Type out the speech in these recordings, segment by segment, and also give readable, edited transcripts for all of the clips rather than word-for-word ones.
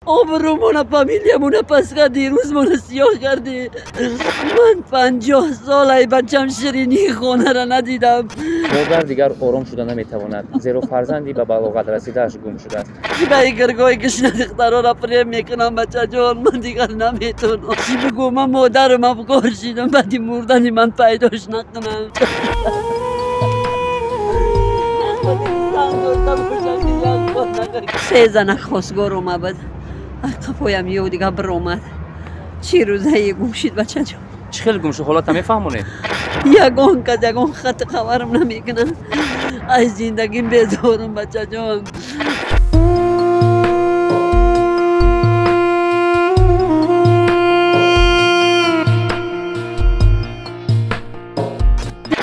آبرومون فامیلیمون پس کردی روز من سیاه کردی من 50 ساله بچم شیرینی خونه را ندیدم مادر دیگر آرام شدن نمیتواند زیرا فرزندی به بلاغت رسیده‌اش گم شده است به گرگای کشنه دخترها را فریم میکنم بچه جان من دیگر نمیتونم چی بگو من مادرم افکار شیدم بعدی مردنی من پیداش نکنم سه زن خواستگار اومد قفایم یه دیگه بر اومد چی روزه یه گم شید بچه جان چه خیلی گم شد حالت نمیفهمونه یگان کد یگان خط خبرم نمیکنن از زندگیم بیزارم بچه جان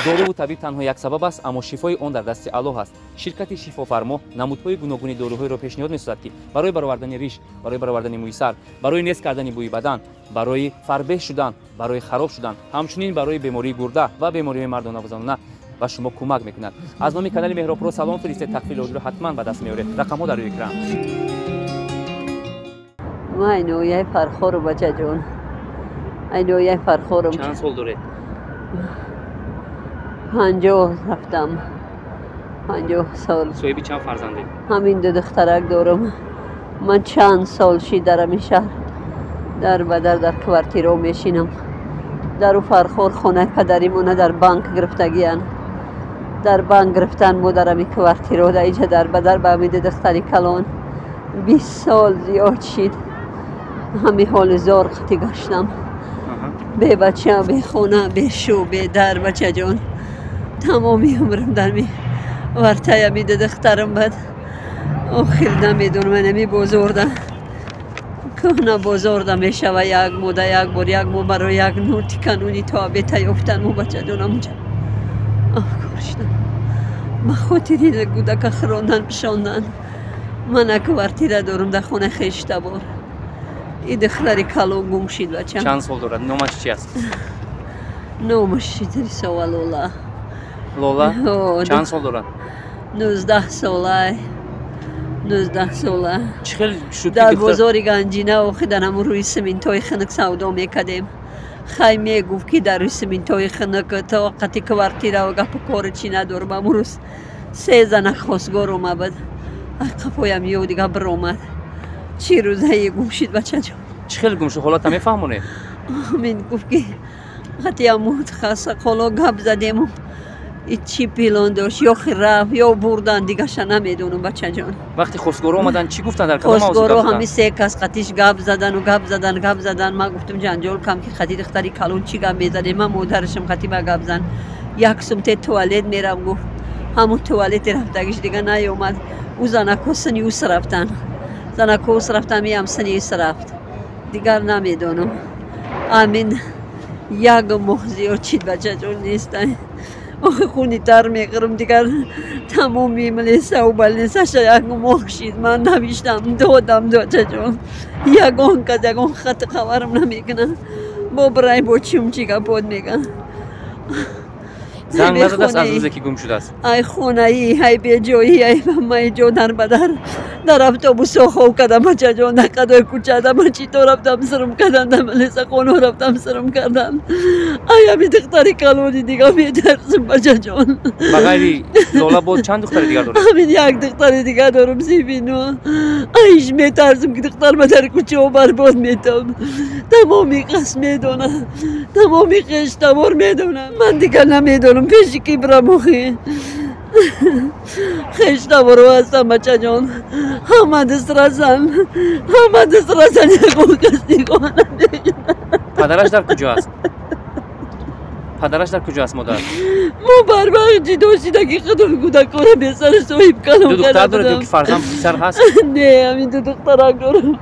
دارو و طبیب تنها یک سبب است اما شفای آن در دست الله است شرکت شفافرما نمودهای گوناگون داروهای را پیشنهاد می‌سازد که برای برآوردن ریش برای برآوردن موی سر برای نیست کردن بوی بدن برای فربه شدن برای خراب شدن همچنین برای بیماری گرده و بیماری مردانه و زنانه و شما کمک می‌کند از نام کانال مهراب پرو سلام فرستید تکفیل آجر حتما به دست میارید رقم‌ها در روی اکران من نوعی فرخور بچه جان نوعی فرخورم چند سال داره 50 رفتم 50 سال صاحبی چند فرزنده همین دو دخترک دارم من چند سال شی در این شهر در بدر در کوارتیرو میشینم در او فرخور خونه پدریمونه در بانک گرفتگیان در بانک گرفتن مو در این کوارتیرو در اینجا در بدر به امید دختری کلان 20 سال زیاد شید همین حال زار خطی گشتم به بچه به خونه به شو به در بچه جان تمامی عمرم در می ورته میده دخترم بد آخر نمیدونم من نمی بزردم که بزردم میشه و یک موده یک بار یک مو برای یک نوتی کنونی تابه یافتن مو بچه جانم اونجا افکار شدم من خاطری گودک خراندن بشاندن من یک ورتیره دارم در خونه خیشته بار این دختری کلون گم شید بچه چند سال دارد نامش چی است نامش چیزی سوال لولا لولا چند سال دارد 19 ساله 19 ساله چه خیلی شد در بازار گنجینه و خدنم روی سمنتای خنک سودا میکردیم خیمه گفت که در روی سمنتای خنک تا وقتی کوارتیره و گپ کار چی ندارم امروز سه زن خواستگار اومد قفایم یه دیگه بر اومد چی روزه یه گم شید بچه جان چه خیلی گم شد حالت نمیفهمونه من گفت که وقتی امود خاصه خالا گپ زدیم چی پیلان داشت یا خراب یا بردن دیگه شا نمیدونم بچه جان وقتی خواستگارا اومدن چی گفتن در کدام موضوع خواستگارا همین سه کس قطیش گپ زدن من گفتم جنجال کم که خطی دختری کلون چی گپ میزنه من مادرشم خطی با گپ زن یک سمت توالت میرم گفت همون توالت رفتگیش دیگه نیومد او زنکو سنیوس رفتن زنکوس رفتن میم سنیوس رفت دیگر نمیدونم امین یک محضی و چید بچه جون نیستن آخه خونی تر میگرم دیگر تمامی ملیسه و بلیسه یک محشید من نویشتم دادم بچه جون یگان کد یگان خط خبرم نمیکنن با برای با چیم چی گپاد میگن زنگ نزده است از روزی که گم شده است ای خونه ای به جایی ای مای جو در بدر در اتوبوس خواب کردم بچه جان در قدای کوچه من چطور رفتم سرم کردن در ملیسه خونه رفتم سرم کردن ای همی دختری کلونی دیگه میترسم بچه جان بغیری لولا بود چند دختر دیگر داره همین یک دختر دیگه دارم زیبینو ایش میترسم که دختر من در کوچه و برباد میتم تمامی قسم میدونم تمامی خشتوار میدونم من دیگه نمیدونم پیشی که برموخی خشتا برو هستم بچه جان همه دست رسن یک کسی کنم پدرش در کجا است؟ پدرش در کجا است مادر؟ ما بربخشی داشتیده که خودم کودکانه به سر صاحب کنم دو دختر داره دو که فرزند پسر هست؟ نه همین دو دخترک دارم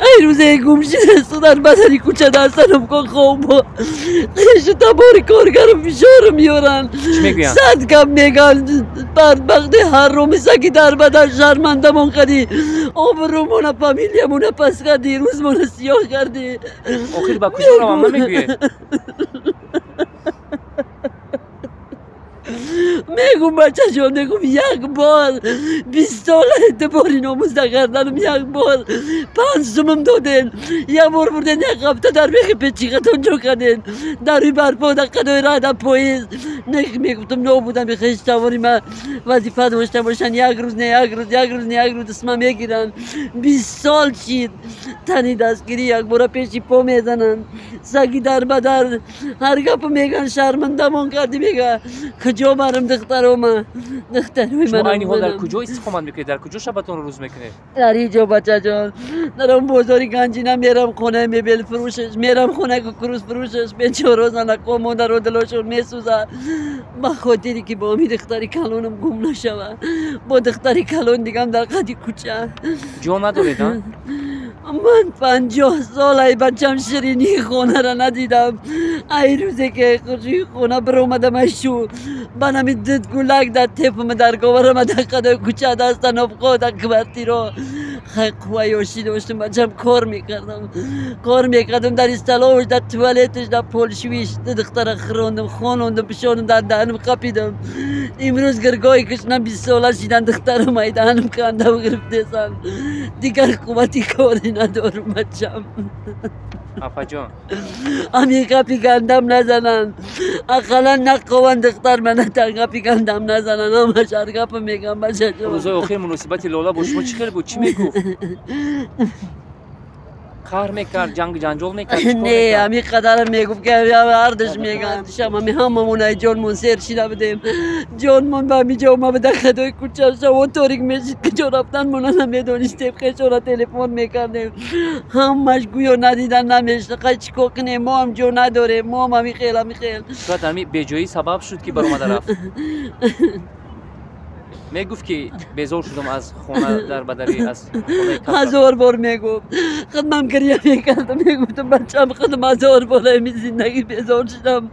ای روزه گم شده است در بدری کوچه دستنم کن خواب خشتا باری کارگرم فشار میارن چی میگوین؟ صد کم میگن بدبخت هر رو میسه که در بدر شرمنده من کردی آبرومون فامیلیمون پس کردی روز من سیاه کردی آخر با کجا رو هم نمیگویه؟ میگم بچه جان میگم یک بار 20 سال اعتباری ناموز نکردنم یک بار 5 سومم دادن یک بار بردن یک هفته در بیخی پیچیقتون جو کردن در روی برپا در قدای راه در پاییز میگفتم نو بودم بخیش تاوری من وظیفه داشته باشن یک روز نه یک روز اسمم میگیرن 20 سال چید تنی دستگیری یک بار پیشی پا میزنن سگی در بدر هر گپ میگن شرمندمون کردی میگه کجا برم دخترم دختروی شما من این حال در کجا استقامت میکنید در کجا شبتون رو روز میکنید در اینجا بچه جان درم بازاری گنجینه میرم خونه میبل فروشش میرم خونه که کروز فروشش به 4 روز نکو مادر رو دلشون میسوزه با خاطری که با امی دختری کلونم گم نشوه با دختری کلون دیگم در قدی کوچه جا ندارید ها؟ من 50 سال ای بچم شیرینی خونه را ندیدم ای روزی که خوشی خونه بر اومدم ایشو بنامی دید گلک در تیپم در گوارم در قدر کوچه دستن افقا در کبرتی رو خیلی قوه یاشی داشتم بچم کار میکردم در استلاوش در توالتش در پولشویش در دختر خراندم خانوندم پشاندم در دهنم قپیدم امروز گرگاهی کشنم 20 ساله شیدن دخترم ای دهنم کنده و گرفته سن دیگر قوتی کاری ندارم بچم آپا جان امی قپی گندم نزنن اقلا نقوان دختر من قپی گندم نزنن همه شرگپ میگم بچه جان روزای آخر مناسبت لالا با شما چی خیلی بود چی میگفت قهر میکرد جنگ جنجال میکرد نه امی قدر میگفت که هردش میگن شما می هممون ای جانمون سیر شیده بدیم جانمون با می جا ما به دخدای کوچه شما تاریک میشید که جا رفتن منو نمیدونستیم خیلی را تلفن میکردیم همش گویا ندیدن نمیشت خیلی چیکار کنیم ما هم جو نداریم ما هم همی خیل شاید همی بیجایی سبب شد که بر اومده رفت میگفت که بیزار شدم از خونه در بدری از خونه 1000 بار میگفت خودم گریه میکردم میگفتم بچم خودم 1000 بار این زندگی بیزار شدم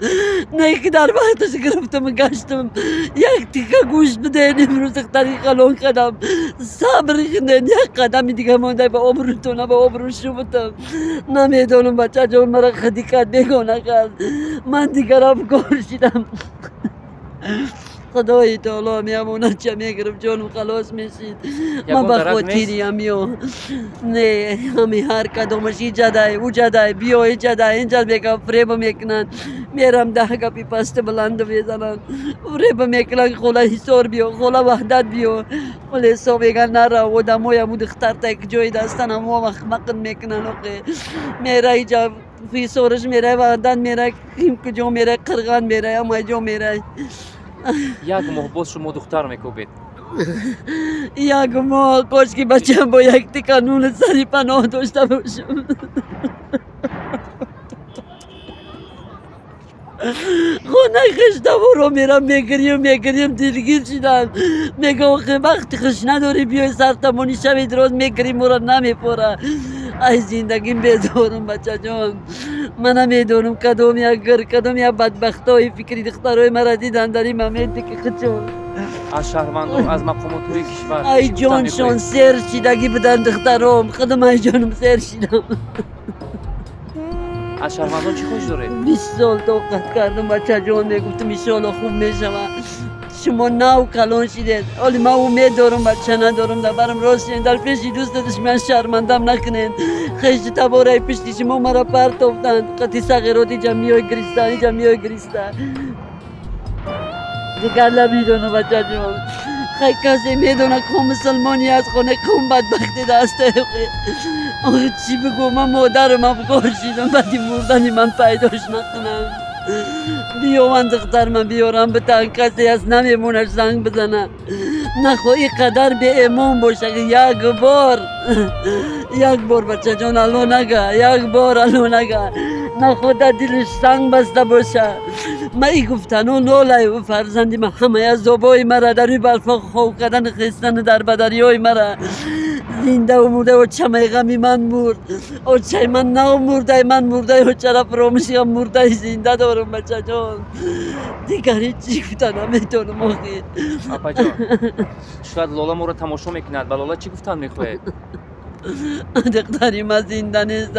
نه که در وقتش گرفتم و گشتم یک تیکه گوش بدین امروز دختری خلون کردم صبر کردین یک قدم دیگه مونده به آبروتون به آبرو شوفتم نمیدونم بچه جان مرا خدیکت بگونه کرد من دیگر افکار شدم خدای تعالی میامونه چه میگرم جانم خلاص میشید من با خاطری همیو نه همی هر کدومش ای جدای او جدای بیو ای جدای اینجا میگم فریب میکنن میرم 10 گپی پست بلند میزنن فریب میکنن خولا حسار بیو خولا وحدت بیو ولی سو میگن نرا و دموی امو دختر تا یک جای دستن همو مخمقن میکنن اوکی میره اینجا فی سورش میره وحدت میره کیم کجا میره قرغان میره اما جو میره یک ماه باز شما دختر میکوبید یک ماه کاش که بچم با یک تیکه نون سری پناه داشته باشم خونه خشته برو میرم میگریم دلگیر شدم میگه آخه وقتی خش نداری بیای سرطمانی شوی دراز میگریم مرا نمیپره ای زندگیم بیدارم بچه جان من نمیدونم کدوم یک گر کدوم یک بدبخت های فکری دخترهای مرا دیدن در این ممیدی که خچون از شهروندان از مقامات توی کشور ای جانشان سیر شیدگی بدن دخترام خودم ای جانم سیر شیدم از شهروندان چی خوش داره؟ 20 سال طاقت کردم بچه جان میگفتم ایشالا خوب میشم شما نو کلان شدید ولی من امید دارم بچه ندارم در برم راستین در پیشی دوستش من شرمندم نکنین خیشت تباره پشتی شما مرا پرتافتن قطعی صغیراتی جمعی گریستان دیگر نمیدونم بچه جان خیلی کسی میدونه که مسلمانی از خونه کم بدبختی دسته آخه چی بگو من مادرم افکار شیدم بعدی مردنی من پیداش نکنم بیو من دختر من بیارم بتن کسی از نمیمونش زنگ بزنه نخو این قدر به ایمان باشه که یک بار بچه جان الو نگه نخو در دلش سنگ بسته باشه من ای گفتن و نولای و فرزندی من همه از زبای مرا در روی برفا خواه کردن خیستن در بدری های مرا زنده و مرده و چمه غمی من مرد و چه من نو مرده من مرده و چرا فراموشی هم مرده زنده دارم بچه جان دیگری چی گفتن نمیتونم آخی آپا جان شاید لالا ما رو تماشا میکند و لالا چی گفتن میخواهد؟ دختری ما زنده نیست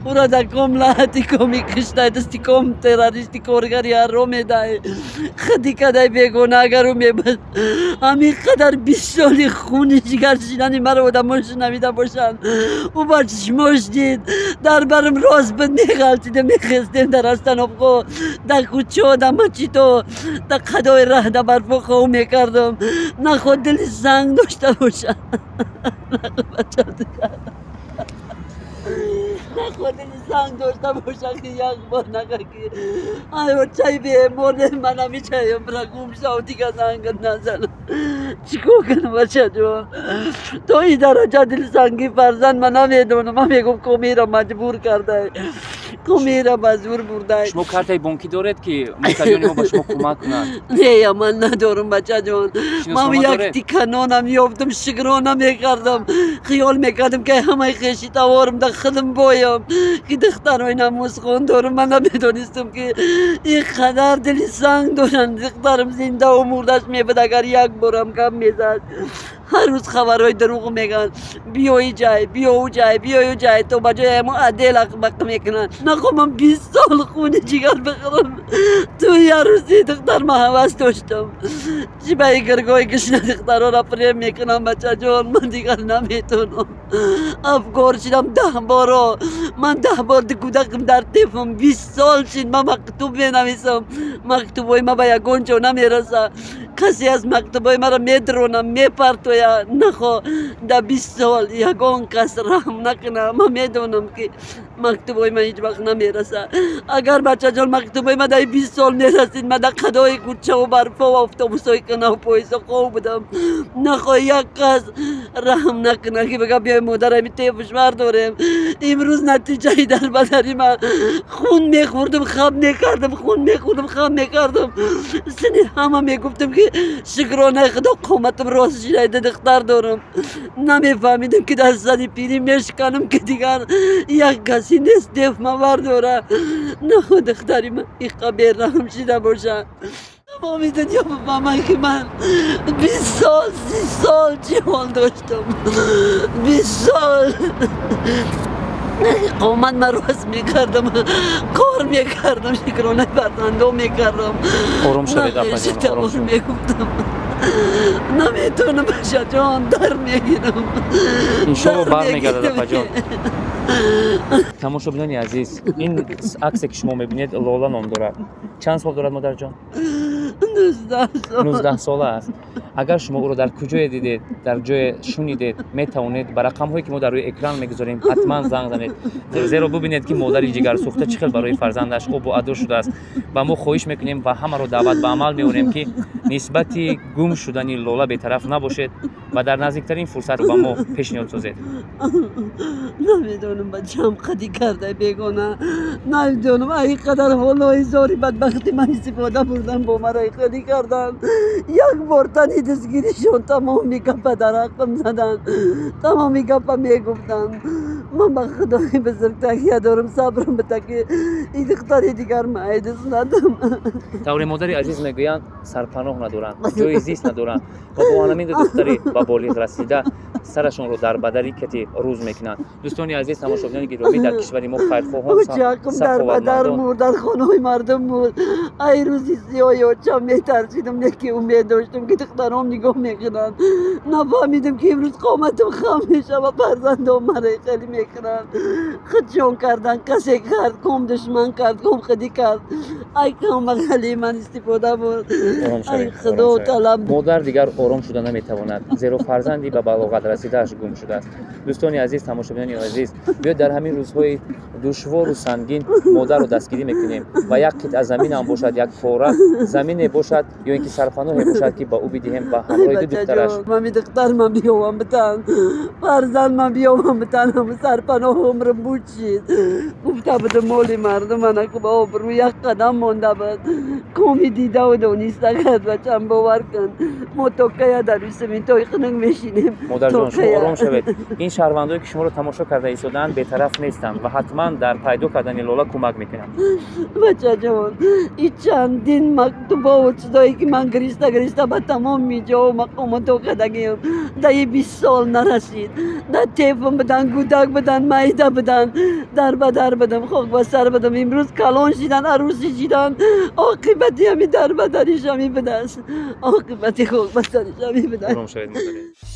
اورا کم لاتی کمی کشته دستی کم تروریستی کارگری رو میده خدی کدای بیگناهگرو میبود همین قدر 20 سالی خونی جگر شیدنی مرا و مش نمیده باشن او با چشماش دید در برم راست بند میغلطیده میخستیم در استن ابقو در کوچه در مچیتو در قدای ره در برفو خو میکردم نخود دل سنگ داشته باشن بچه دیگر نخود دل سنگ داشته باشن که یک بار نگه که آیا چای بیه مورد من همی چایم را گم شو دیگه زنگ نزنم چیکو کنم بچه جون تو این درجه دل سنگی فرزند من نمیدونم من میگم کمی را مجبور کرده کمی را مجبور برده شما کارتای بانکی دارید که مشتریان ما با شما کمک کنند؟ نه من ندارم بچه جان من یک تیکه نانم یافتم شکرانه میکردم خیال میکردم که همه خیشی توارم در خدم بایم که دخترهای نموزخون دارم من نمیدونستم که این قدر دل سنگ دارن دخترم زنده و مردش میبود اگر یک بارم کم میزد هر روز خبرهای دروغ میگن بیایی جای بیایی جای بیایی جای تو بجای همون عدل اقبق میکنن نخو من 20 سال خونه جگر بخورم تو یه روزی دختر ما حوض داشتم چی به گرگای کشنه دختر را فریم میکنم بچه جان من دیگر نمیتونم افکار شدم 10 بارا من 10 بار کودکم در تیفم 20 سال شد من مکتوب مینویسم مکتوبای ما به یگون جو نمیرسه کسی از مکتوبای مرا میدرونم میپرتویا نخو در 20 سال یگون کس رحم نکنه من میدونم که مکتوبای من هیچ وقت نمیرسه اگر بچه جان مکتوبای من در 20 سال میرسید من در قدای کوچه و برفا و اتوبوسای کنه و پاییزا خوب بودم نخو یک کس رحم نکنه که بگم بیای مادرمی تیفش بردارم امروز نتیجه در بدری من خون میخوردم خم میکردم خون میخوردم خم میکردم سنی همه میگفتم که شکرانه خدا قومتم راست شده دختر دارم نمیفهمیدم که در سنی پیری میشکنم که دیگر یک کسی نیست دیف ما برداره نه دختری من این قبیر رحم شده باشه تمامی دنیا بفهمن که من 20 سال 30 سال جوان داشتم 20 سال قومت من راست میکردم کار میکردم شکرانه فرزندو میکردم آروم شوید اپا جان آروم شوید میگفتم نمیتونم بچه جان در میگیرم اینشو بر میگردد اپا جان تماشابینان عزیز این عکسی که شما میبینید لولا نام دارد چند سال دارد مادر جان 19 سال است اگر شما او را در کجای دیدید در جای شنیدید میتوانید به رقم هایی که ما در روی اکران میگذاریم حتما زنگ زنید زیرا ببینید که مادر جگر سوخته چه خیلی برای فرزندش او با ادو شده است و ما خواهش میکنیم و همه رو دعوت به عمل میونیم که نسبتی گم شدنی لولا بی‌طرف نباشید و در نزدیکترین فرصت رو به ما پیشنهاد سازید نمیدونم بچه‌م خدی کرده بیگانه نمیدونم ای قدر حالای زاری بدبختی من استفاده بردم با مرا خدی کردن یک بار تنی دستگیریشون تمامی گپ در حقم زدن تمامی گپ میگفتن من به خدای بزرگ تکیه دارم صبرم بده که این دختری دیگر من دست ندم طور مادر عزیز میگویند سرپناه ندارند جای زیست ندارند و با همین دختری با بالغ رسیده سرشون رو در بدری کتی روز میکنند دوستان عزیز تماشاگران گرامی در کشور ما خیرخواهان در بدر مرد در خانه مردم مرد ای روزی سیاه یا چم میترسیدم یکی امید داشتم که دخترام نگاه میکنن نفهمیدم که امروز قامتم خم میشه و فرزندام مرا خیلی میکنن خودشون کردن کسی کرد کم دشمن کرد کم خودی کرد ای کم بغلی من استفاده بود ای خدا طلب مادر دیگر آرام شده نمیتواند زیرا فرزندی به بلاغت رسیدهش گم شده است دوستان عزیز تماشاگران عزیز بیاید در همین روزهای دشوار و سنگین مادر رو دستگیری میکنیم و یک قطعه زمین هم باشد یک فوره زمین باشد یا اینکه سرپناه باشد که با او بدهیم و همراه دو دخترش من دختر من بیام بتن فرزند من بیام بتن هم سرپناه عمرم بود شید گفته بده مال مردم من که با آبرو یک قدم مانده بود کامی دیده و دانسته کرد بچم باور کن ما تا که در روی سمنتای خنک میشینیم مادر جان شما آرام شوید این شهروندایی که شما رو تماشا کرده ایستادن بی‌طرف نیستند و حتما در پیدا کردن لاله کمک میکنند بچه جان این چندین مکتوبا و چیزایی که من گریسته به تمام میجا و مقامات آقدگیم در 20 سال نرسید در تیفم بدن گودک بدن مایده بدن در بدم خاک بستر بدم امروز کلان شدن عروسی شدن عاقبتی همین در بدرش همی بدست عاقبتی خاک بسترش همی بدست آرام شوید مادر